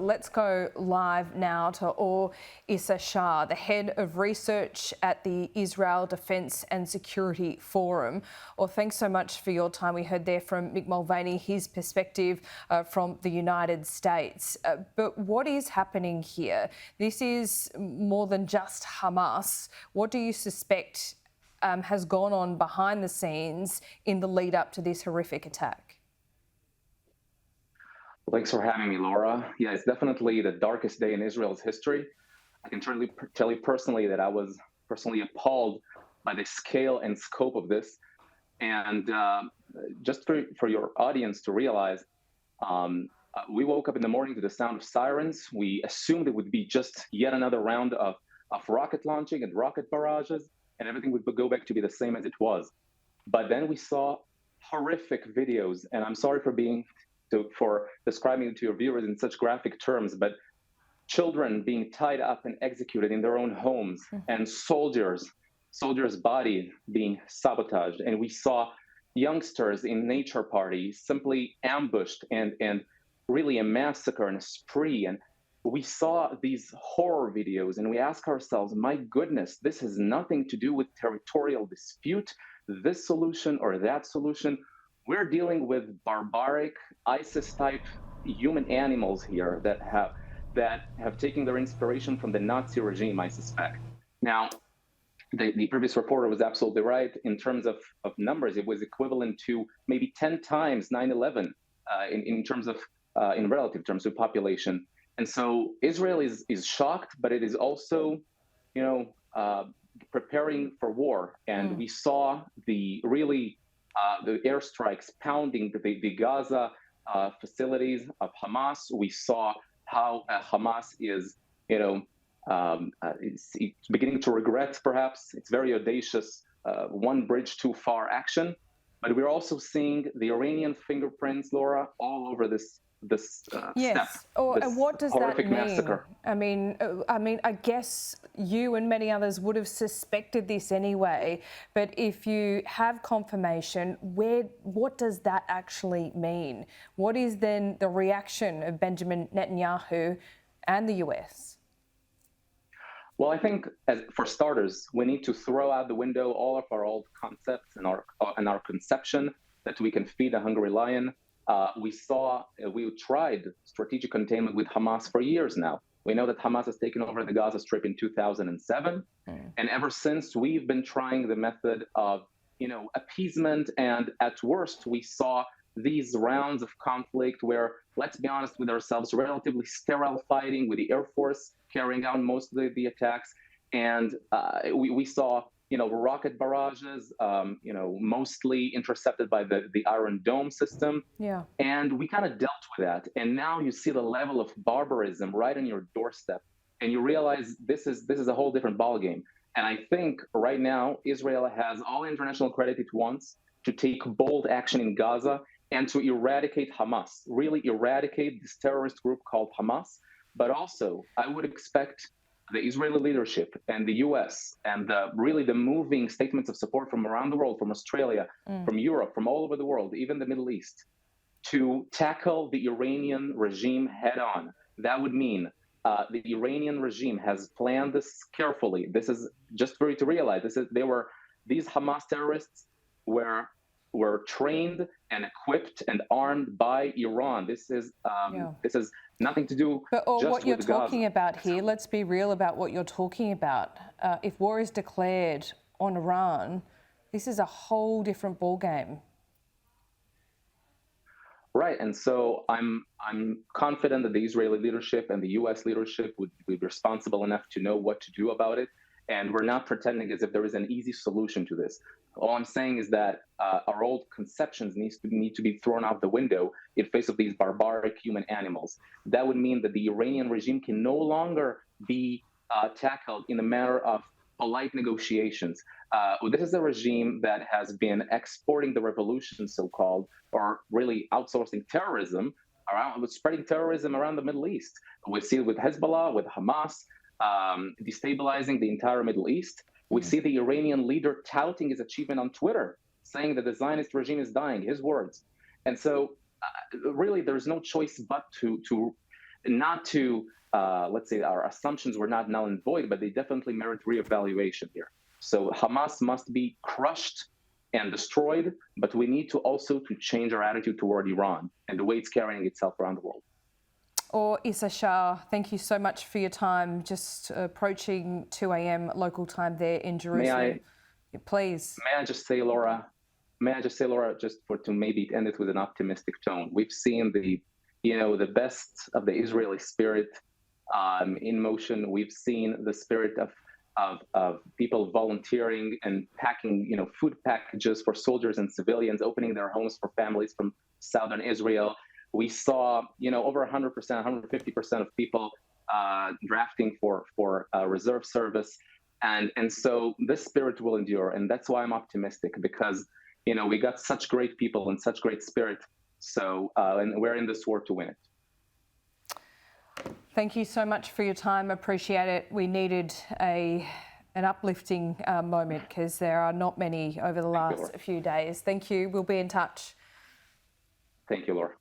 Let's go live now to Yissachar, the head of research at the Israel Defence and Security Forum. Thanks so much for your time. We heard there from Mick Mulvaney, his perspective from the United States. But what is happening here? This is more than just Hamas. What do you suspect has gone on behind the scenes in the lead up to this horrific attack? Thanks for having me, Laura. Yeah, it's definitely the darkest day in Israel's history. I can tell you personally that I was personally appalled by the scale and scope of this. And just for your audience to realize, we woke up in the morning to the sound of sirens. We assumed it would be just yet another round of rocket launching and rocket barrages, and everything would go back to be the same as it was. But then we saw horrific videos, and I'm sorry for describing it to your viewers in such graphic terms, but children being tied up and executed in their own homes, and soldiers' body being sabotaged. And we saw youngsters in nature parties simply ambushed and really a massacre and a spree. And we saw these horror videos and we ask ourselves, my goodness, this has nothing to do with territorial dispute, this solution or that solution. We're dealing with barbaric ISIS-type human animals here that have taken their inspiration from the Nazi regime, I suspect. Now, the previous reporter was absolutely right in terms of numbers. It was equivalent to maybe 10 times 9/11 in terms of in relative terms of population. And so Israel is shocked, but it is also, preparing for war. And we saw the airstrikes pounding the Gaza facilities of Hamas. We saw how Hamas is, it's beginning to regret, perhaps, its very audacious one bridge too far action. But we're also seeing the Iranian fingerprints, Laura, all over this yes. step. And what does that mean? Massacre. I mean, I guess you and many others would have suspected this anyway. But if you have confirmation, what does that actually mean? What is then the reaction of Benjamin Netanyahu and the US? Well, I think, for starters, we need to throw out the window all of our old concepts and our conception that we can feed a hungry lion. We tried strategic containment with Hamas for years now. We know that Hamas has taken over the Gaza Strip in 2007. And ever since, we've been trying the method of, appeasement. And at worst, we saw these rounds of conflict where, let's be honest with ourselves, relatively sterile fighting with the Air Force carrying out most of the attacks. And we saw rocket barrages, mostly intercepted by the Iron Dome system. Yeah. And we kind of dealt with that. And now you see the level of barbarism right on your doorstep. And you realize this is a whole different ballgame. And I think right now, Israel has all international credit it wants to take bold action in Gaza and to eradicate Hamas, really eradicate this terrorist group called Hamas. But also, I would expect the Israeli leadership and the US and the moving statements of support from around the world, from Australia, from Europe, from all over the world, even the Middle East, to tackle the Iranian regime head on. That would mean the Iranian regime has planned this carefully. This is just for you to realize. These Hamas terrorists were trained and equipped and armed by Iran. This is nothing to do but just what you're with talking Gaza. about here, let's be real about what you're talking about. If war is declared on Iran, this is a whole different ballgame. Right, and so I'm confident that the Israeli leadership and the U.S. leadership would be responsible enough to know what to do about it. And we're not pretending as if there is an easy solution to this. All I'm saying is that our old conceptions need to be thrown out the window in face of these barbaric human animals. That would mean that the Iranian regime can no longer be tackled in a manner of polite negotiations. This is a regime that has been exporting the revolution, so-called, or really outsourcing terrorism, spreading terrorism around the Middle East. We see it with Hezbollah, with Hamas, destabilizing the entire Middle East. We see the Iranian leader touting his achievement on Twitter, saying that the Zionist regime is dying, his words. And so really there's no choice but to not to, let's say our assumptions were not null and void, but they definitely merit reevaluation here. So Hamas must be crushed and destroyed, but we need to also to change our attitude toward Iran and the way it's carrying itself around the world. Or Yissachar, thank you so much for your time. Just approaching 2 a.m. local time there in Jerusalem. Please. May I just say, Laura, just to maybe end it with an optimistic tone. We've seen the best of the Israeli spirit in motion. We've seen the spirit of people volunteering and packing, food packages for soldiers and civilians, opening their homes for families from southern Israel. We saw, over 100%, 150% of people drafting for reserve service. And so this spirit will endure. And that's why I'm optimistic, because, we got such great people and such great spirit. So, and we're in this war to win it. Thank you so much for your time. Appreciate it. We needed an uplifting moment, because there are not many over the last few days. Thank you. We'll be in touch. Thank you, Laura.